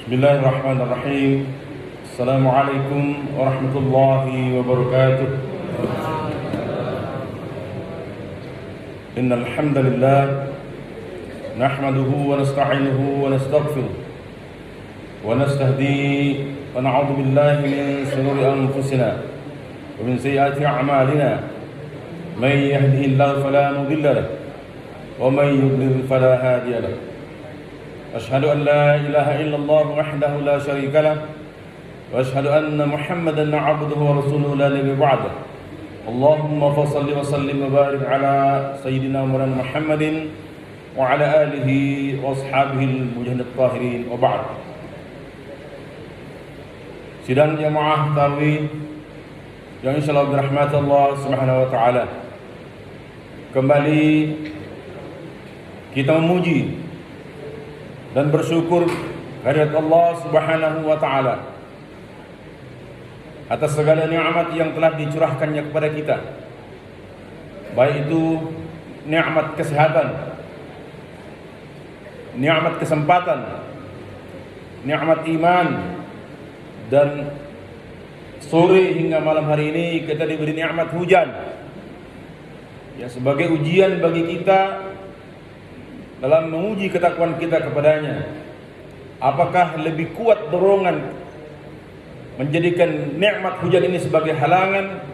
Bismillahirrahmanirrahim. Assalamualaikum warahmatullahi wabarakatuh. Innal hamdalillah nahmaduhu wa nasta'inuhu wa nastaghfiruh wa nastahdihi wa na'udzu billahi min shururi anfusina wa min sayyiati a'malina. May yahdihillahu fala mudilla lahu wa may yudlil fala hadiya lahu. Asyhadu an la ilaha illallah wahdahu la syarika lah wa asyhadu anna Muhammadan 'abduhu wa rasuluhu la nabiyya ba'dahu. Allahumma fashalli wa sallim wa barik ala sayyidina Muhammadin wa ala alihi wa ashabihi al-mujahidin at-tahirin wa ba'd. Sidang jamaah tarawih yang insyaallah dirahmati Allah Subhanahu wa taala. Kembali kita memuji dan bersyukur kehadirat Allah Subhanahu wa taala atas segala nikmat yang telah dicurahkannya kepada kita, baik itu nikmat kesehatan, nikmat kesempatan, nikmat iman, dan sore hingga malam hari ini kita diberi nikmat hujan, ya, sebagai ujian bagi kita dalam menguji ketakwaan kita kepadanya. Apakah lebih kuat dorongan menjadikan nikmat hujan ini sebagai halangan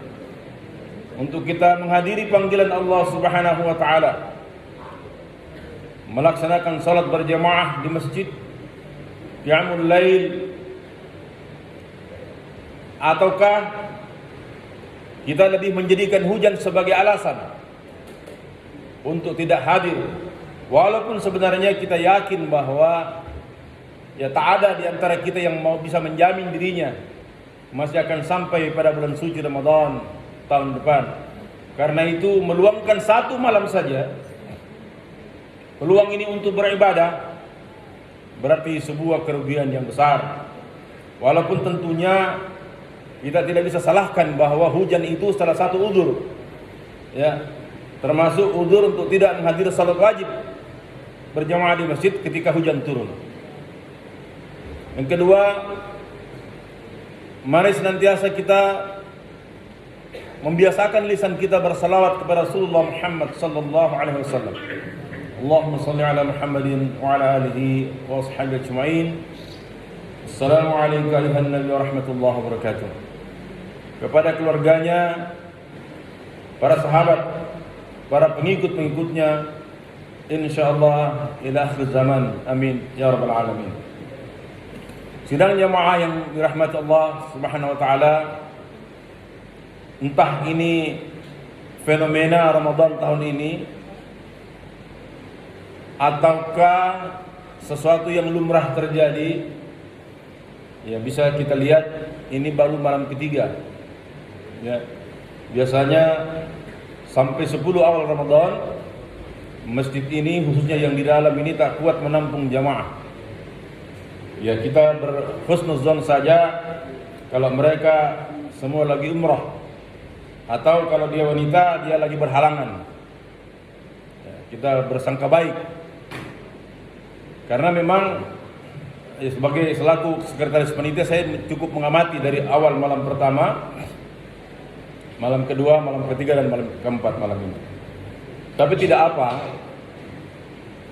untuk kita menghadiri panggilan Allah Subhanahu wa taala, melaksanakan salat berjamaah di masjid, qiyamul lail, ataukah kita lebih menjadikan hujan sebagai alasan untuk tidak hadir, walaupun sebenarnya kita yakin bahwa ya tak ada di antara kita yang mau bisa menjamin dirinya masih akan sampai pada bulan suci Ramadan tahun depan. Karena itu meluangkan satu malam saja peluang ini untuk beribadah berarti sebuah kerugian yang besar. Walaupun tentunya kita tidak bisa salahkan bahwa hujan itu salah satu udzur, ya, termasuk udzur untuk tidak menghadiri salat wajib berjamaah di masjid ketika hujan turun. Yang kedua, mari senantiasa kita membiasakan lisan kita bersalawat kepada Rasulullah Muhammad sallallahu alaihi wasallam. Allahumma shalli ala Muhammadin wa ala alihi wa ashabihi ajma'in. Assalamualaikum warahmatullahi wabarakatuh. Kepada keluarganya, para sahabat, para pengikut-pengikutnya, insyaallah ila akhir zaman, amin ya rabbal alamin. Sidang jamaah yang dirahmati Allah Subhanahu wa taala, entah ini fenomena Ramadan tahun ini ataukah sesuatu yang lumrah terjadi, ya, bisa kita lihat ini baru malam ketiga, ya. Biasanya sampai 10 awal Ramadan masjid ini, khususnya yang di dalam ini, tak kuat menampung jamaah. Ya, kita berhusnuzon saja kalau mereka semua lagi umrah, atau kalau dia wanita dia lagi berhalangan, ya, kita bersangka baik. Karena memang ya, sebagai selaku sekretaris panitia saya cukup mengamati dari awal malam pertama, malam kedua, malam ketiga, dan malam keempat malam ini. Tapi tidak apa,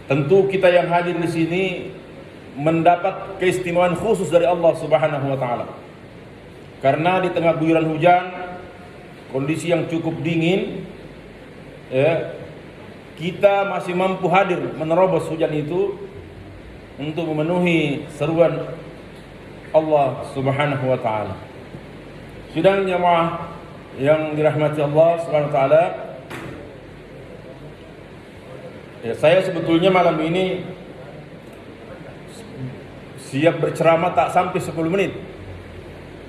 tentu kita yang hadir di sini mendapat keistimewaan khusus dari Allah Subhanahu wa taala. Karena di tengah guyuran hujan, kondisi yang cukup dingin, ya, kita masih mampu hadir menerobos hujan itu untuk memenuhi seruan Allah Subhanahu wa taala. Sidang jamaah yang dirahmati Allah Subhanahu wa taala, ya, saya sebetulnya malam ini siap berceramah tak sampai 10 menit.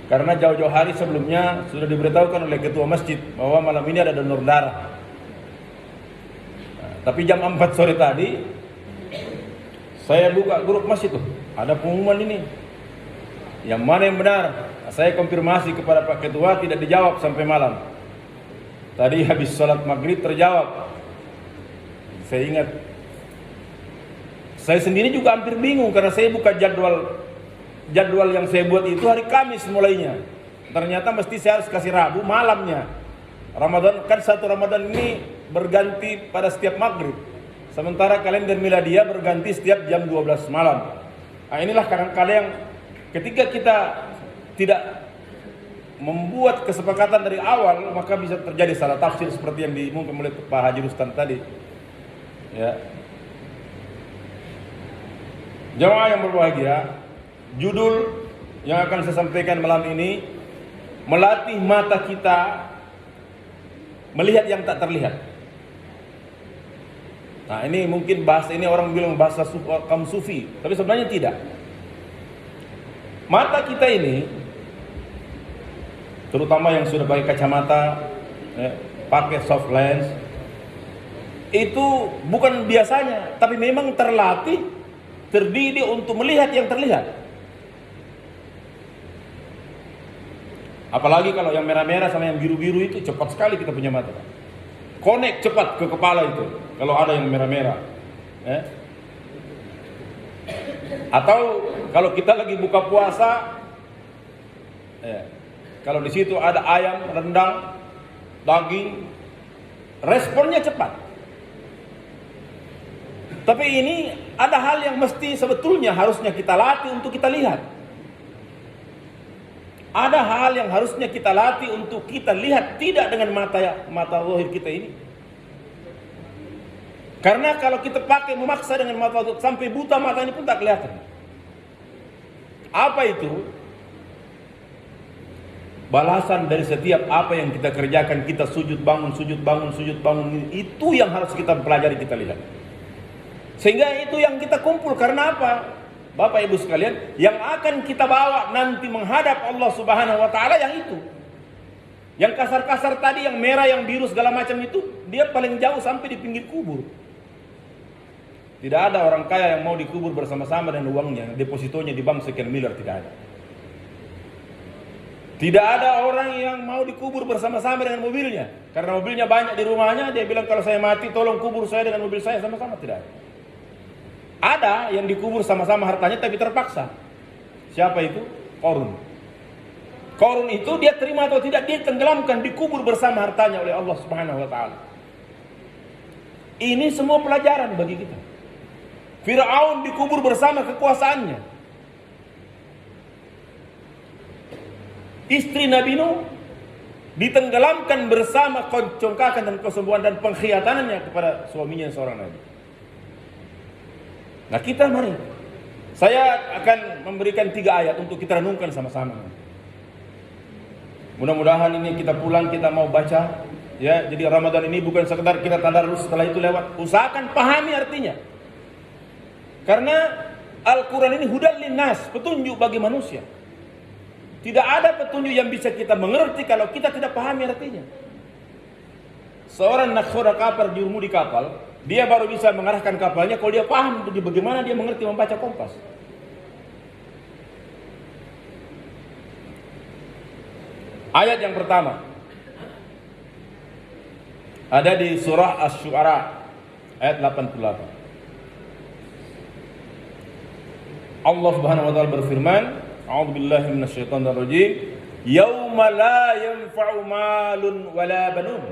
Karena jauh-jauh hari sebelumnya sudah diberitahukan oleh ketua masjid bahwa malam ini ada donor darah. Nah, tapi jam 4 sore tadi saya buka grup masjid tuh, ada pengumuman ini. Yang mana yang benar? Saya konfirmasi kepada Pak Ketua, tidak dijawab sampai malam. Tadi habis sholat maghrib terjawab. Saya ingat, saya sendiri juga hampir bingung karena saya buka jadwal jadwal yang saya buat itu hari Kamis mulainya. Ternyata mesti saya harus kasih Rabu malamnya. Ramadan kan satu Ramadan ini berganti pada setiap maghrib. Sementara kalender miladia berganti setiap jam 12 malam. Nah, inilah kadang-kadang ketika kita tidak membuat kesepakatan dari awal, maka bisa terjadi salah tafsir seperti yang diumumkan oleh Pak Haji Rustan tadi. Ya. Jemaah yang berbahagia, judul yang akan saya sampaikan malam ini, melatih mata kita melihat yang tak terlihat. Nah, ini mungkin bahasa ini orang bilang bahasa kaum sufi, tapi sebenarnya tidak. Mata kita ini, terutama yang sudah pakai kacamata, pakai soft lens, itu bukan biasanya, tapi memang terlatih, terdidik untuk melihat yang terlihat. Apalagi kalau yang merah-merah sama yang biru-biru itu cepat sekali kita punya mata. Connect cepat ke kepala itu kalau ada yang merah-merah. Atau kalau kita lagi buka puasa, kalau di situ ada ayam, rendang, daging, responnya cepat. Tapi ini ada hal yang mesti sebetulnya harusnya kita latih untuk kita lihat. Ada hal yang harusnya kita latih untuk kita lihat tidak dengan mata zahir kita ini. Karena kalau kita pakai memaksa dengan mata sampai buta mata ini pun tak kelihatan. Apa itu? Balasan dari setiap apa yang kita kerjakan, kita sujud bangun, itu yang harus kita pelajari, kita lihat. Sehingga itu yang kita kumpul. Karena apa? Bapak Ibu sekalian, yang akan kita bawa nanti menghadap Allah Subhanahu wa taala yang itu. Yang kasar-kasar tadi, yang merah, yang biru segala macam itu, dia paling jauh sampai di pinggir kubur. Tidak ada orang kaya yang mau dikubur bersama-sama dengan uangnya, depositonya di bank sekian miliar, tidak ada. Tidak ada orang yang mau dikubur bersama-sama dengan mobilnya. Karena mobilnya banyak di rumahnya, dia bilang kalau saya mati tolong kubur saya dengan mobil saya sama-sama, tidak ada. Ada yang dikubur sama-sama hartanya tapi terpaksa. Siapa itu? Qarun. Qarun itu dia terima atau tidak, dia tenggelamkan, dikubur bersama hartanya oleh Allah Subhanahu wa taala. Ini semua pelajaran bagi kita. Firaun dikubur bersama kekuasaannya. Istri Nabi Nuh ditenggelamkan bersama kecongkakan dan kesombongan dan pengkhiananannya kepada suaminya seorang nabi. Nah, kita mari. Saya akan memberikan 3 ayat untuk kita renungkan sama-sama. Mudah-mudahan ini kita pulang, kita mau baca. Ya, jadi Ramadan ini bukan sekedar kita tadarus setelah itu lewat. Usahakan pahami artinya. Karena Al-Quran ini hudan linnas, petunjuk bagi manusia. Tidak ada petunjuk yang bisa kita mengerti kalau kita tidak pahami artinya. Seorang nakhoda kapal jurmu di kapal, dia baru bisa mengarahkan kapalnya kalau dia paham bagaimana dia mengerti membaca kompas. Ayat yang pertama ada di surah Asy-Syu'ara ayat 88. Allah Subhanahu wa taala berfirman, a'udzubillahi minasyaitonir rajim, yauma la yanfa'u malun wala banun.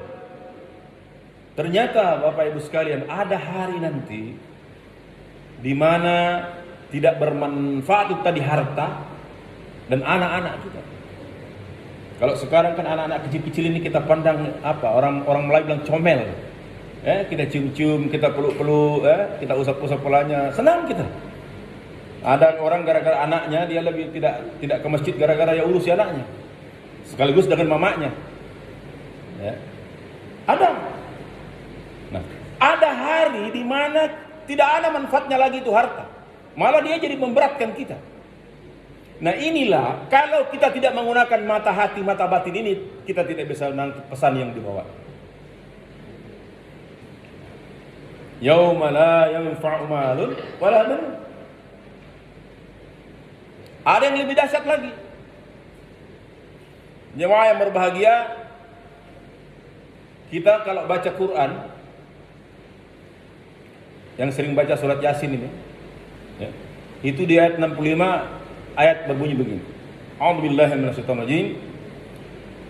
Ternyata Bapak Ibu sekalian, ada hari nanti di mana tidak bermanfaat itu tadi harta dan anak-anak kita. Kalau sekarang kan anak-anak kecil-kecil ini kita pandang apa? Orang Melayu bilang comel. Kita cium-cium, kita peluk-peluk, kita usap-usap kepalanya, senang kita. Ada orang gara-gara anaknya dia lebih tidak ke masjid gara-gara ya urusi anaknya. Sekaligus dengan mamanya. Ada. Nah, ada hari di mana tidak ada manfaatnya lagi itu harta. Malah dia jadi memberatkan kita. Nah, inilah kalau kita tidak menggunakan mata hati, mata batin ini, kita tidak bisa menangkap pesan yang dibawa. Yauma la yanfa'u malun wala banun. Ada yang lebih dahsyat lagi. Jemaah yang berbahagia, kita kalau baca Quran, yang sering baca surat Yasin ini, itu di ayat 65 ayat berbunyi begini. A'udzubillahi minasyaitonir rajim.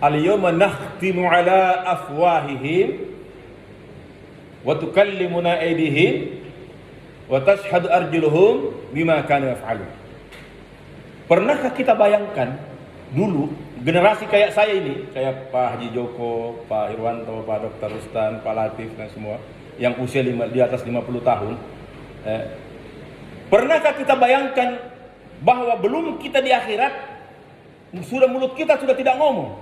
Al-yawma nakhtimu ala afwahihim wa tukallimuna aydihim wa tashhadu arjuluhum bima kanu yaf'alun. Pernahkah kita bayangkan dulu generasi kayak saya ini, kayak Pak Haji Joko, Pak Irwanto, Pak Dr. Rustan, Pak Latif dan semua yang usia di atas 50 tahun, pernahkah kita bayangkan bahwa belum kita di akhirat sudah mulut kita sudah tidak ngomong,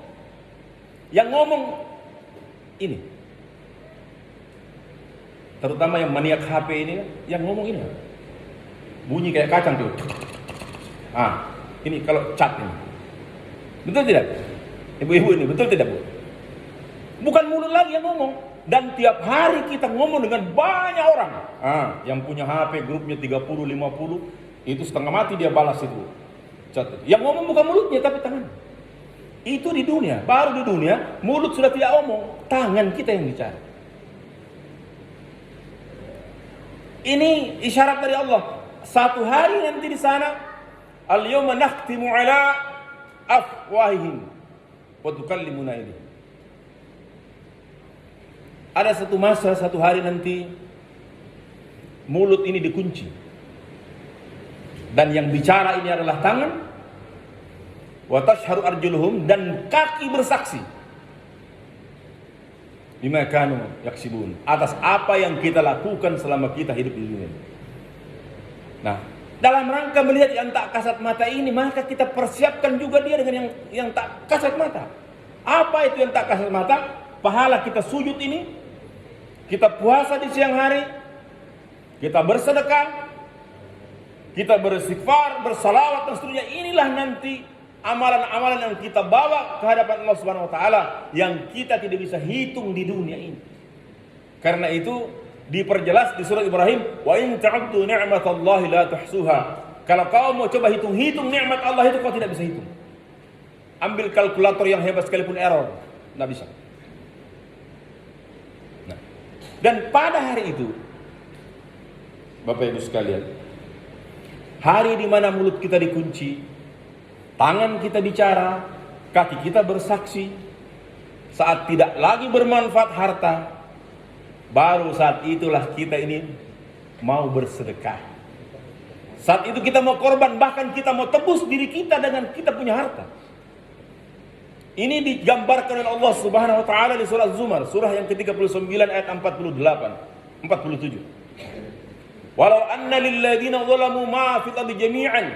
yang ngomong ini, terutama yang maniak HP ini, yang ngomong ini bunyi kayak kacang tuh. Ini kalau chat ini, betul tidak? Ibu-ibu ini betul tidak, Bu? Bukan mulut lagi yang ngomong. Dan tiap hari kita ngomong dengan banyak orang. Yang punya HP grupnya 30, 50, itu setengah mati dia balas itu. Yang ngomong bukan mulutnya tapi tangan. Itu di dunia. Baru di dunia mulut sudah tidak ngomong, tangan kita yang bicara. Ini isyarat dari Allah. Satu hari nanti di sana, al-yawma nakhtimu ala afwahihim wa tukallimuna aydihim. Ada satu masa, satu hari nanti mulut ini dikunci. Dan yang bicara ini adalah tangan. Wa tashharu arjuluhum, dan kaki bersaksi. Bima kanu yaksibun, atas apa yang kita lakukan selama kita hidup di dunia. Nah, dalam rangka melihat yang tak kasat mata ini, maka kita persiapkan juga dia dengan yang tak kasat mata. Apa itu yang tak kasat mata? Pahala kita sujud ini, kita puasa di siang hari, kita bersedekah, kita beristighfar, bersalawat dan seterusnya. Inilah nanti amalan-amalan yang kita bawa ke hadapan Allah Subhanahu wa taala yang kita tidak bisa hitung di dunia ini. Karena itu diperjelas di surat Ibrahim, wa in ta'uddu ni'matallahi la tuhsuha. Kalau kau mau coba hitung-hitung nikmat Allah itu, kau tidak bisa hitung. Ambil kalkulator yang hebat sekalipun error, tidak bisa. Nah, dan pada hari itu, Bapak Ibu sekalian, hari di mana mulut kita dikunci, tangan kita bicara, kaki kita bersaksi, saat tidak lagi bermanfaat harta, baru saat itulah kita ini mau bersedekah. Saat itu kita mau korban, bahkan kita mau tebus diri kita dengan kita punya harta. Ini digambarkan oleh Allah Subhanahu wa taala di surah Az-Zumar, surah yang ke-39 ayat 47. Walau anna lil ladzina zalamu ma fil ardi jami'an.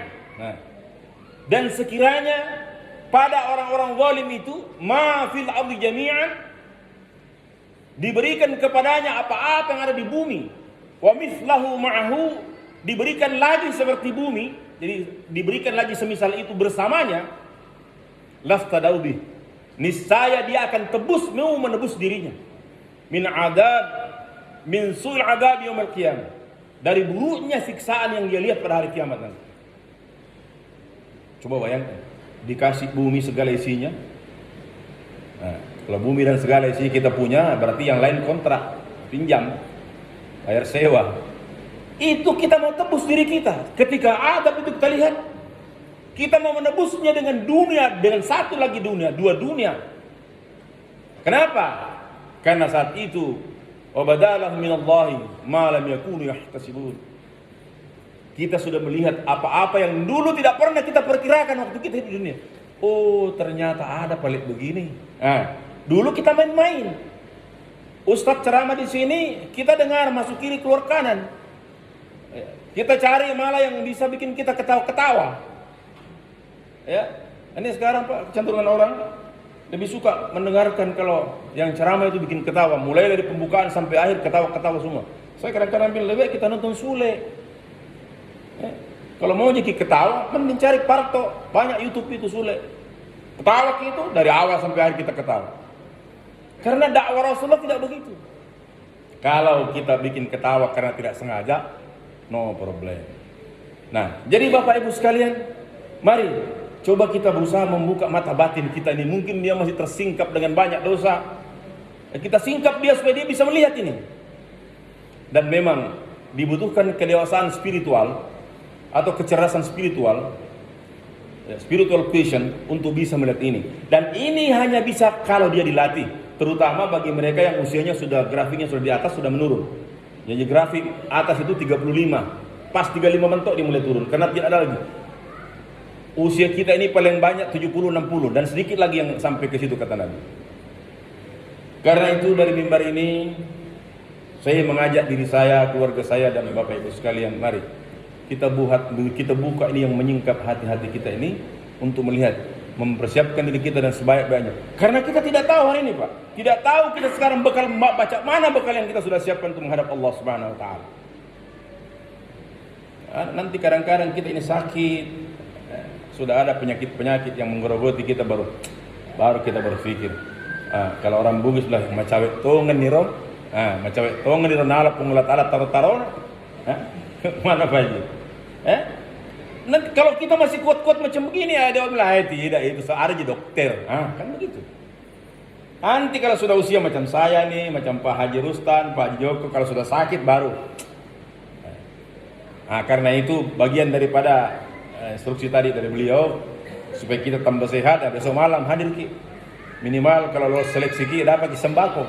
Dan sekiranya pada orang-orang zalim itu ma fil ardi jami'an, diberikan kepadanya apa-apa yang ada di bumi, wa mithlahu ma'ahu, diberikan lagi seperti bumi, jadi diberikan lagi semisal itu bersamanya, laftadau bih, niscaya dia akan mau menebus dirinya min su'il adab yaumil qiyamah, dari buruknya siksaan yang dia lihat pada hari kiamat nanti. Coba bayangkan, dikasih bumi segala isinya. Nah, kalau bumi dan segala isi kita punya, berarti yang lain kontrak, pinjam, bayar sewa. Itu kita mau tebus diri kita. Ketika adab itu kita lihat, kita mau menebusnya dengan dunia, dengan satu lagi dunia, dua dunia. Kenapa? Karena saat itu wabadalah minallahi ma lam yakunu yahtasibun. Kita sudah melihat apa-apa yang dulu tidak pernah kita perkirakan waktu kita hidup di dunia. Oh, ternyata ada pelik begini. Dulu kita main-main. Ustadz ceramah di sini, kita dengar masuk kiri keluar kanan. Kita cari malah yang bisa bikin kita ketawa-ketawa. Ya, ini sekarang Pak, kecenderungan orang lebih suka mendengarkan kalau yang ceramah itu bikin ketawa, mulai dari pembukaan sampai akhir ketawa-ketawa semua. Saya kadang-kadang bilang lebih kita nonton Sule. Kalau mau jadi ketawa, mending cari Parto, banyak YouTube itu Sule. Ketawa itu dari awal sampai akhir kita ketawa. Karena dakwah Rasulullah tidak begitu. Kalau kita bikin ketawa karena tidak sengaja, no problem. Nah, jadi Bapak Ibu sekalian, mari coba kita berusaha membuka mata batin kita ini. Mungkin dia masih tersingkap dengan banyak dosa. Kita singkap dia supaya dia bisa melihat ini. Dan memang dibutuhkan kedewasaan spiritual atau kecerdasan spiritual spiritual vision untuk bisa melihat ini. Dan ini hanya bisa kalau dia dilatih, terutama bagi mereka yang usianya sudah, grafiknya sudah di atas, sudah menurun. Jadi grafik atas itu 35, pas 35 mentok dia mulai turun karena tidak ada lagi. Usia kita ini paling banyak 70-60 dan sedikit lagi yang sampai ke situ kata Nabi. Karena itu dari mimbar ini saya mengajak diri saya, keluarga saya dan Bapak Ibu sekalian, mari kita buka ini yang menyingkap hati-hati kita ini untuk melihat, mempersiapkan diri kita dan sebaik-baiknya. Karena kita tidak tahu hari ini, Pak. Tidak tahu kita sekarang bakal baca mana bekal yang kita sudah siapkan untuk menghadap Allah Subhanahu wa taala. Nanti kadang-kadang kita ini sakit, sudah ada penyakit-penyakit yang menggerogoti kita, baru kita berpikir. Kalau orang Bugis lah macawet tongan niro, macawet tongan niro nala pengulat alat taro-taro, mana Pak Haji? Nanti kalau kita masih kuat-kuat macam begini, ada orang bilang tidak, itu searah jadi dokter, kan begitu. Nanti kalau sudah usia macam saya nih, macam Pak Haji Rustan, Pak Haji Joko, kalau sudah sakit baru. Karena itu bagian daripada instruksi tadi dari beliau supaya kita tambah sehat. Besok malam hadir ki, minimal kalau lolos seleksi ki dapat ki sembako.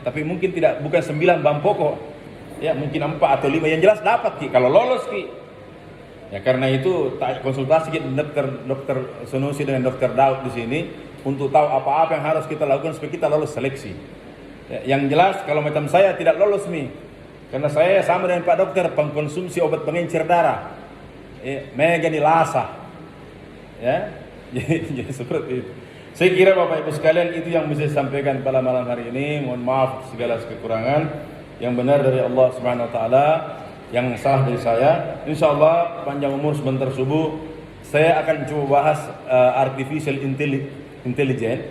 Tapi mungkin bukan 9 bahan pokok, ya mungkin 4 atau 5 yang jelas dapat ki kalau lolos ki. Ya karena itu konsultasi kita dokter Sunusi dengan dokter Daud di sini untuk tahu apa-apa yang harus kita lakukan supaya kita lolos seleksi. Ya, yang jelas kalau macam saya tidak lolos nih, karena saya sama dengan Pak Dokter pengkonsumsi obat pengencer darah, meganilasa, ya, jadi seperti itu. Saya kira Bapak Ibu sekalian itu yang bisa saya sampaikan pada malam hari ini. Mohon maaf segala kekurangan. Yang benar dari Allah Subhanahu Wa Taala, yang salah dari saya. Insyaallah panjang umur sebentar subuh saya akan coba bahas artificial intelligence.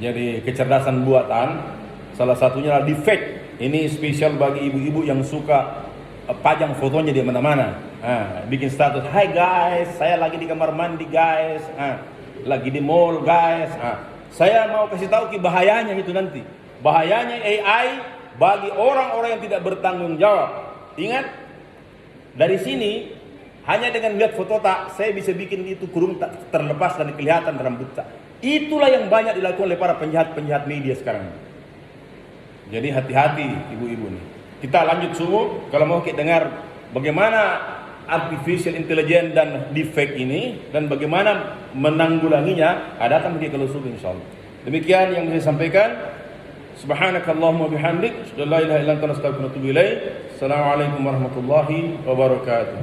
Jadi kecerdasan buatan. Salah satunya adalah deepfake. Ini spesial bagi ibu-ibu yang suka pajang fotonya di mana-mana. Bikin status, "Hai guys, saya lagi di kamar mandi guys. Lagi di mall guys." Saya mau kasih tahu ki bahayanya itu nanti. Bahayanya AI bagi orang-orang yang tidak bertanggung jawab. Ingat, dari sini hanya dengan lihat foto saya bisa bikin itu kurung tak terlepas dan kelihatan rambut tak. Itulah yang banyak dilakukan oleh para penjahat-penjahat media sekarang. Jadi hati-hati ibu-ibu nih. Kita lanjut subuh kalau mau kita dengar bagaimana artificial intelligence dan deepfake ini dan bagaimana menanggulanginya. Datang kita kalau subuh insyaallah. Demikian yang saya sampaikan. Subhanakallahumma bihamdik, la ilaha illa anta, astaghfiruka wa atubu ilaik. Assalamualaikum warahmatullahi wabarakatuh.